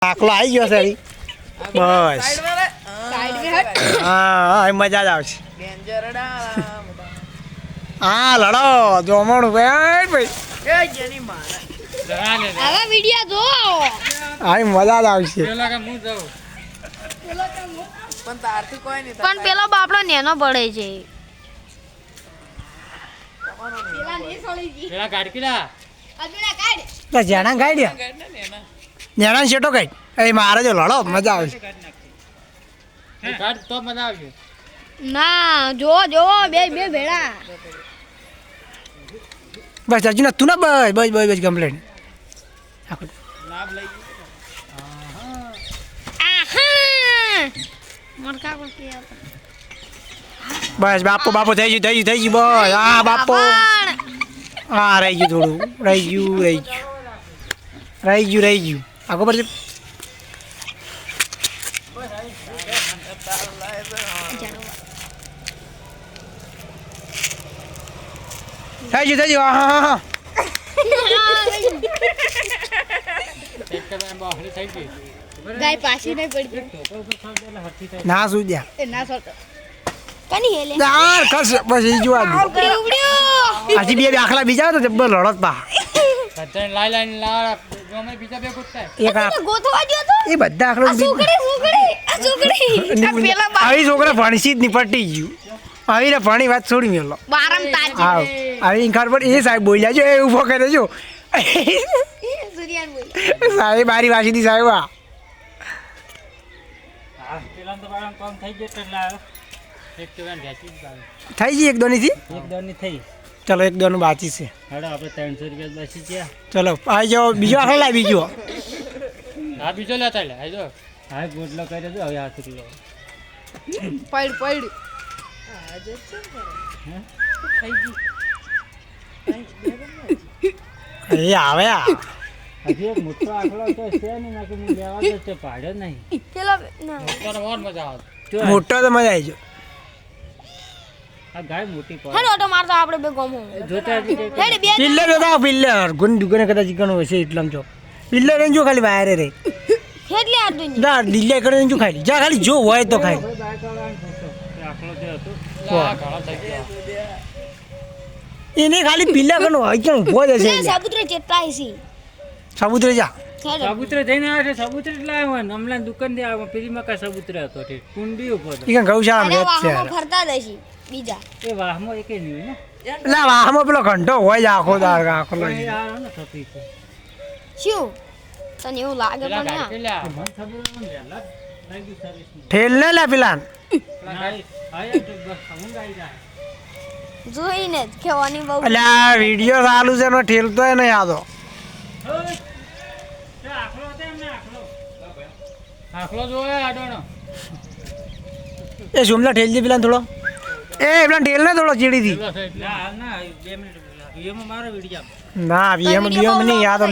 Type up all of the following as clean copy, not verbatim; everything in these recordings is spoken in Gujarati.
આકલો આવી ગયો છે બસ હા મજા જ આવશે હા લડો જોમણું ભાઈ હવે વિડિયો જો હા મજા જ આવશે પણ પેલો બાપડો નેનો પડે છે જેણા ગાઈ નેણા શેટો ગાઈ એ મારે જો લડો મજા આવશે ના જો જો બે બે ભેળા બસ હજુ ના તું ના બસ બસ બસ બસ કમ્પ્લેટ બસ બાપુ બાપુ થઈ ગયું થઈ ગયું બસ હા બાપુ હા રહી ગયું થોડું રહી ગયું આગળ પર થઈ ગયું હા હા ગાય પાછી નહીં પડી ના શું દ્યા એ ના સોતો કની હેલે યાર કસ બસ એ જોવા દે ઉકડી ઉકડ્યો આજી બે આખલા બીજા તો જબ્બર લડત પા કતન લાઈ લા ગમે બીજા બે ગોતતા એક આ ગોતવા ગયો તો એ બધા આખલો સુકડી પેલા આવી છોકરા ભણસી જ નિપટી ગયું આવી રે ભણી વાત છોડી મેલો બારમ તાજી આવ આવી ઇનકાર પર એ સાહેબ બોલ્યા જો એ ઉભો કરે જો સુરિયાન બોલ સાહેબ બારી વાસીદી સાહેબ આ પેલા તો બાળા કામ થઈ ગયો એટલે એક તો વેન ભેચી જ થઈ ગઈ એક દોની થી એક દોની થઈ ચલો એક દોનું બાકી છે હેડો આપણે 300 રૂપિયા બચી ગયા ચલો આ જો બીજો આખલો લાવી બીજો આ બીજો લેતા લે આજો હા ગોટલો કરી દો હવે હાથ કિલો પડ એ આવે આ હજી એક મોટો આખલો તો છે ને નાકે હું લેવા દો તે પાડ્યો નહીં પેલો ના તો ઓર મજા આવે મોટો તો મજા આવી જાય આ ગાય મોટી પડે હેડો ઓટો મારતો આપણે બે ગોમો જોતા હજી કે હેડ બે પિલ્લર હતા પિલ્લર ગુન દુકાને કદાચ ચીકણો હશે એટલામ જો પિલ્લર જો ખાલી બહાર રે હેડલે આડું ના દિલ્હી કરે જો ખાલી જા ખાલી જો હોય તો ખાલી આખલો જે હતો આ ઘણા થઈ ગયા એને ખાલી પિલ્લા કનો હોય કે ઉભો જ છે સાબુત્રે ચેટલા છે સાબુત્રે જા હેડ સાબુત્રે જઈને આવે છે સાબુત્રે જ લાવ્યો ને હમણાં દુકાન થી આવ્યો પેલી મકા સાબુત્રે હતો તે કુંડી ઉપર ઈ કન ગૌશાળા અરે માં છે વાહમાં ફરતા દશી બીજા એ વાહમાં એકે નહીં ને એટલે વાહમાં પેલો ઘંટો હોય જ આખો દાર આખો પણ લઈ એ આ ને થતી છે શું તને એવું લાગે પેલા પણ ગાડી ના પેલા મન ખબર નથી યાર લાગી સર્વિસ ઠેલ ને લે પેલા પેલા ગાડી આયા તો બસ હું ગાડી જાય જોઈને જ ખેવાની બહુ એટલે આ વિડીયો ચાલુ છે એનો ઠેલતો એ નહીં આતો આખલો જોવે આડોનો એ સુમલા ઠેલ દે પેલા થોડો એ પેલા ઠેલ ને થોડો ચીડી થી ના ના 2 મિનિટ વિડીયોમાં મારો વિડીયો ના વીએમ નહીં યાદ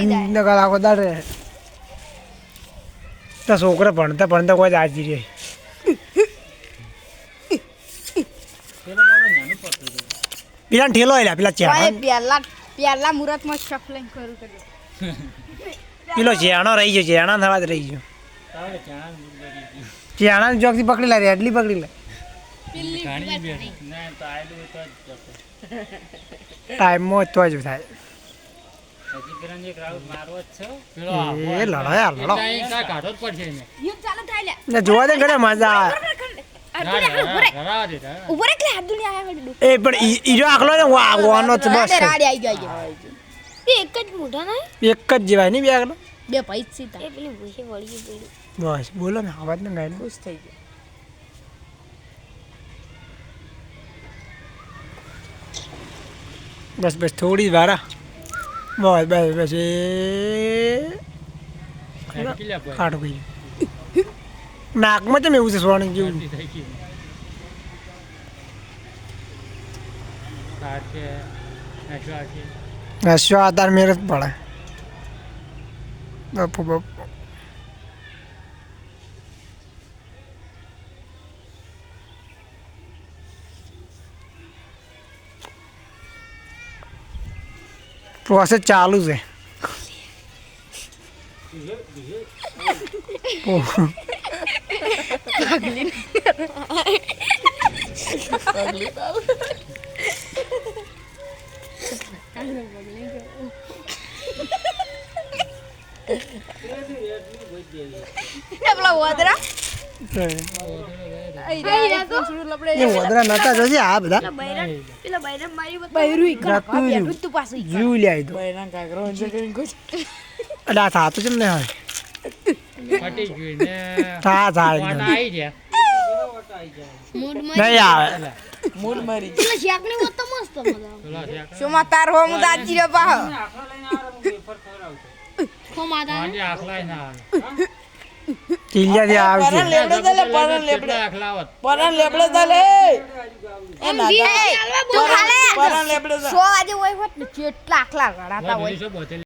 આખો દાડ રે તો છોકરા ભણતા કોઈ આજી રે પેલો બાબા નાનું પકડી દે પેલા ઠેલો એલા પેલા ભાઈ ચેણા પહેલા મુહૂર્તમાં શફલિંગ કરું કર્યું પેલો ચેણો રહી ગયો ચેણા થવા જ રહી ગયો તારે ચાણ બુગડી ચેણા ચોકથી પકડી લે રેડલી પકડી લે ઘણી બે ના તો આયલું તો જ ટાઈમમાં તો જ થાય હજી પેલા એક રાઉન્ડ મારવો જ છે પેલો એ લડો યાર લડો કા કાઢો જ પડશે ને યુદ્ધ ચાલુ થાય લે ને જોવા દે ઘરે મજા આવે ઘરા દે ઉપર એકલે હાથ દુનિયા આવે વડી એ પણ ઈજો આખલો ને વાનો જ બસ રાડી આવી ગઈ એ એક જ મોઢા ના એક જ જેવાય નહીં બે આખલો બે પૈસ સીતા એ પેલી ભૂસે વળી પડી બસ બોલો ને અવાજ ને ગાય ખુશ થઈ ગઈ બસ બસ થોડી વારા બસ બસ બસ એ કાઢો ગઈ નાકમાં તો એવું છે સોનું જેવું હસ્યો આધાર મેળ જ પડે બાપુ બાપુ પ્રોસેસ ચાલુ છે પેલા વદરા એ વદરા નતા જોજે આ બધા પેલા બૈરા મારી જીવ લે તો એટલે આ થાતું કેમ ને હવે ફટી ગયું ને થા થાય વાટા આવી ગયા નહીં આવે મૂળ મરી પેલા શાકની વાત તો મસ્ત મજા પેલા છે શું માં તાર હો હું દાજી રે પાહ આખલા લઈને આવે હું વેફર ખવડાવતો ખો માતા આજે આખલા ના આવે ચીલિયાથી આવશે પરણ લેબડે દલે પરણ લેબડે આખલા આવત પરણ લેબડે દલે એ ના તું ખાલે પરણ લેબડે દલે 100 આજે હોય હોત ને કેટલા આખલા ગળાતા હોય શું બોતેલી